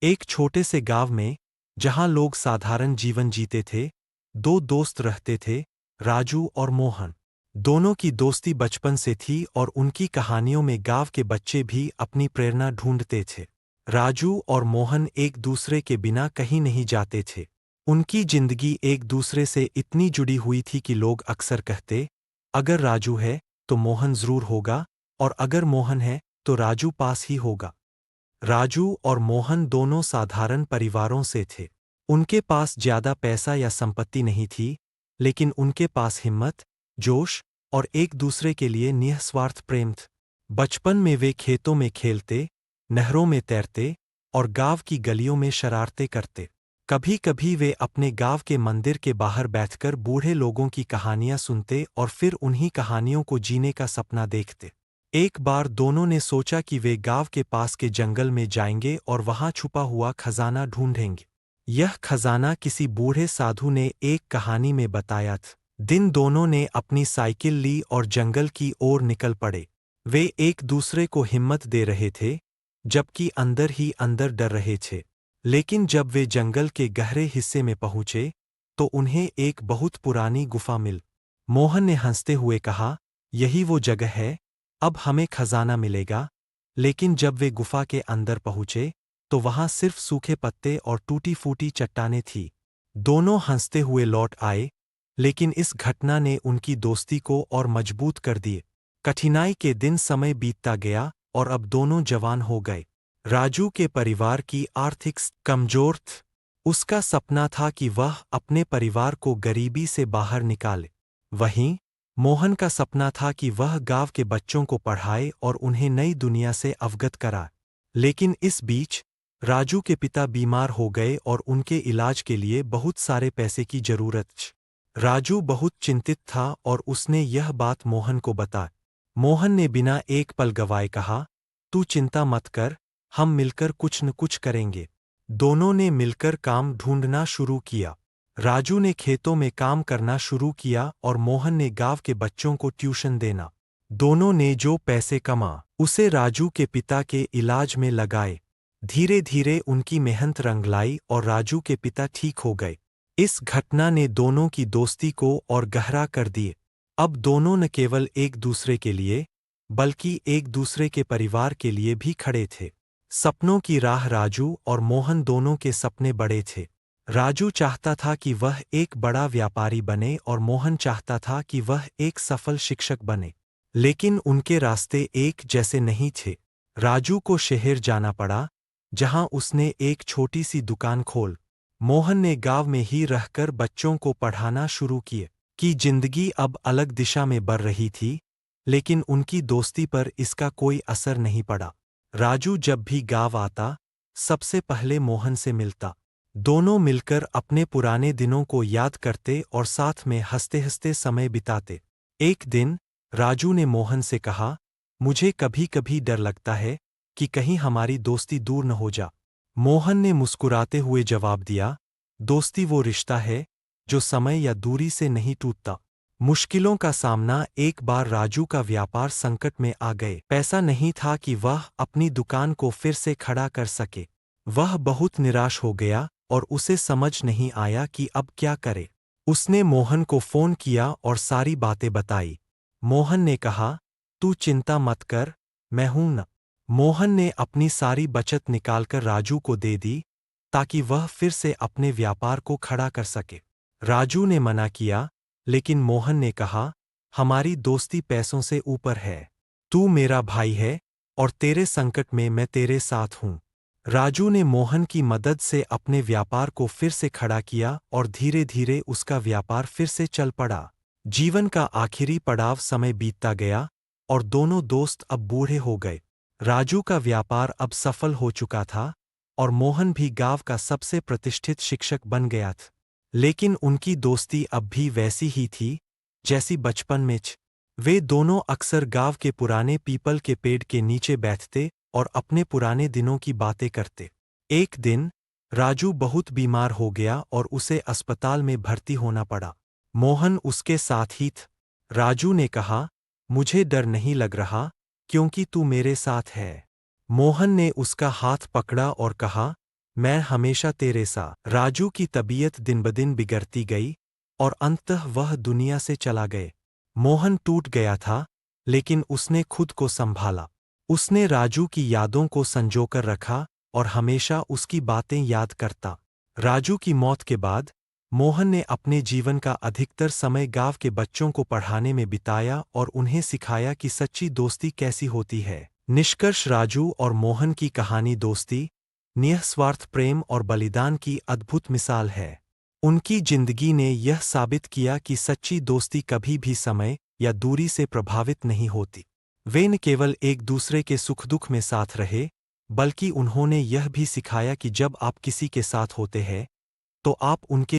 एक छोटे से गांव में, जहां लोग साधारण जीवन जीते थे, दो दोस्त रहते थे, राजू और मोहन। दोनों की दोस्ती बचपन से थी और उनकी कहानियों में गांव के बच्चे भी अपनी प्रेरणा ढूंढते थे। राजू और मोहन एक दूसरे के बिना कहीं नहीं जाते थे। उनकी जिंदगी एक दूसरे से इतनी जुड़ी हुई थी कि लोग अक्सर कहते, अगर राजू है तो मोहन जरूर होगा, और अगर मोहन है तो राजू पास ही होगा। राजू और मोहन दोनों साधारण परिवारों से थे। उनके पास ज्यादा पैसा या संपत्ति नहीं थी, लेकिन उनके पास हिम्मत, जोश और एक दूसरे के लिए निस्वार्थ प्रेम था। बचपन में वे खेतों में खेलते, नहरों में तैरते और गांव की गलियों में शरारतें करते। कभी कभी वे अपने गांव के मंदिर के बाहर बैठकर बूढ़े लोगों की कहानियां सुनते और फिर उन्हीं कहानियों को जीने का सपना देखते। एक बार दोनों ने सोचा कि वे गांव के पास के जंगल में जाएंगे और वहां छुपा हुआ खजाना ढूंढेंगे। यह खजाना किसी बूढ़े साधु ने एक कहानी में बताया था। दिन दोनों ने अपनी साइकिल ली और जंगल की ओर निकल पड़े। वे एक दूसरे को हिम्मत दे रहे थे, जबकि अंदर ही अंदर डर रहे थे। लेकिन जब वे जंगल के गहरे हिस्से में पहुंचे, तो उन्हें एक बहुत पुरानी गुफा मिल। मोहन ने हंसते हुए कहा, यही वो जगह है, अब हमें खजाना मिलेगा। लेकिन जब वे गुफा के अंदर पहुंचे, तो वहां सिर्फ सूखे पत्ते और टूटी फूटी चट्टानें थी। दोनों हंसते हुए लौट आए, लेकिन इस घटना ने उनकी दोस्ती को और मजबूत कर दिए। कठिनाई के दिन समय बीतता गया और अब दोनों जवान हो गए। राजू के परिवार की आर्थिक स्थिति कमजोर थी। उसका सपना था कि वह अपने परिवार को गरीबी से बाहर निकाले। वहीं मोहन का सपना था कि वह गांव के बच्चों को पढ़ाए और उन्हें नई दुनिया से अवगत कराए। लेकिन इस बीच राजू के पिता बीमार हो गए और उनके इलाज के लिए बहुत सारे पैसे की जरूरत थी। राजू बहुत चिंतित था और उसने यह बात मोहन को बताई। मोहन ने बिना एक पल गवाए कहा, तू चिंता मत कर, हम मिलकर कुछ न कुछ करेंगे। दोनों ने मिलकर काम ढूंढना शुरू किया। राजू ने खेतों में काम करना शुरू किया और मोहन ने गांव के बच्चों को ट्यूशन देना। दोनों ने जो पैसे कमा उसे राजू के पिता के इलाज में लगाए। धीरे धीरे उनकी मेहनत रंग लाई और राजू के पिता ठीक हो गए। इस घटना ने दोनों की दोस्ती को और गहरा कर दिए। अब दोनों न केवल एक दूसरे के लिए, बल्कि एक दूसरे के परिवार के लिए भी खड़े थे। सपनों की राह राजू और मोहन दोनों के सपने बड़े थे। राजू चाहता था कि वह एक बड़ा व्यापारी बने और मोहन चाहता था कि वह एक सफल शिक्षक बने। लेकिन उनके रास्ते एक जैसे नहीं थे। राजू को शहर जाना पड़ा, जहां उसने एक छोटी सी दुकान खोल। मोहन ने गांव में ही रहकर बच्चों को पढ़ाना शुरू किए। कि जिंदगी अब अलग दिशा में बढ़ रही थी, लेकिन उनकी दोस्ती पर इसका कोई असर नहीं पड़ा। राजू जब भी गांव आता, सबसे पहले मोहन से मिलता। दोनों मिलकर अपने पुराने दिनों को याद करते और साथ में हंसते हंसते समय बिताते। एक दिन राजू ने मोहन से कहा, मुझे कभी कभी डर लगता है कि कहीं हमारी दोस्ती दूर न हो जा। मोहन ने मुस्कुराते हुए जवाब दिया, दोस्ती वो रिश्ता है जो समय या दूरी से नहीं टूटता। मुश्किलों का सामना एक बार राजू का व्यापार संकट में आ गए। पैसा नहीं था कि वह अपनी दुकान को फिर से खड़ा कर सके। वह बहुत निराश हो गया और उसे समझ नहीं आया कि अब क्या करे। उसने मोहन को फोन किया और सारी बातें बताई। मोहन ने कहा, तू चिंता मत कर, मैं हूं न। मोहन ने अपनी सारी बचत निकालकर राजू को दे दी, ताकि वह फिर से अपने व्यापार को खड़ा कर सके। राजू ने मना किया, लेकिन मोहन ने कहा, हमारी दोस्ती पैसों से ऊपर है। तू मेरा भाई है और तेरे संकट में मैं तेरे साथ हूं। राजू ने मोहन की मदद से अपने व्यापार को फिर से खड़ा किया और धीरे धीरे उसका व्यापार फिर से चल पड़ा। जीवन का आखिरी पड़ाव समय बीतता गया और दोनों दोस्त अब बूढ़े हो गए। राजू का व्यापार अब सफल हो चुका था और मोहन भी गांव का सबसे प्रतिष्ठित शिक्षक बन गया था। लेकिन उनकी दोस्ती अब भी वैसी ही थी, जैसी बचपन में थी। वे दोनों अक्सर गांव के पुराने पीपल के पेड़ के नीचे बैठते और अपने पुराने दिनों की बातें करते। एक दिन राजू बहुत बीमार हो गया और उसे अस्पताल में भर्ती होना पड़ा। मोहन उसके साथ ही था। राजू ने कहा, मुझे डर नहीं लग रहा, क्योंकि तू मेरे साथ है। मोहन ने उसका हाथ पकड़ा और कहा, मैं हमेशा तेरे साथ। राजू की तबीयत दिन-ब-दिन बिगड़ती गई और अंततः वह दुनिया से चला गए। मोहन टूट गया था, लेकिन उसने खुद को संभाला। उसने राजू की यादों को संजोकर रखा और हमेशा उसकी बातें याद करता। राजू की मौत के बाद मोहन ने अपने जीवन का अधिकतर समय गांव के बच्चों को पढ़ाने में बिताया और उन्हें सिखाया कि सच्ची दोस्ती कैसी होती है। निष्कर्ष, राजू और मोहन की कहानी दोस्ती, निस्वार्थ प्रेम और बलिदान की अद्भुत मिसाल है। उनकी जिंदगी ने यह साबित किया कि सच्ची दोस्ती कभी भी समय या दूरी से प्रभावित नहीं होती। वे न केवल एक दूसरे के सुख दुख में साथ रहे, बल्कि उन्होंने यह भी सिखाया कि जब आप किसी के साथ होते हैं, तो आप उनके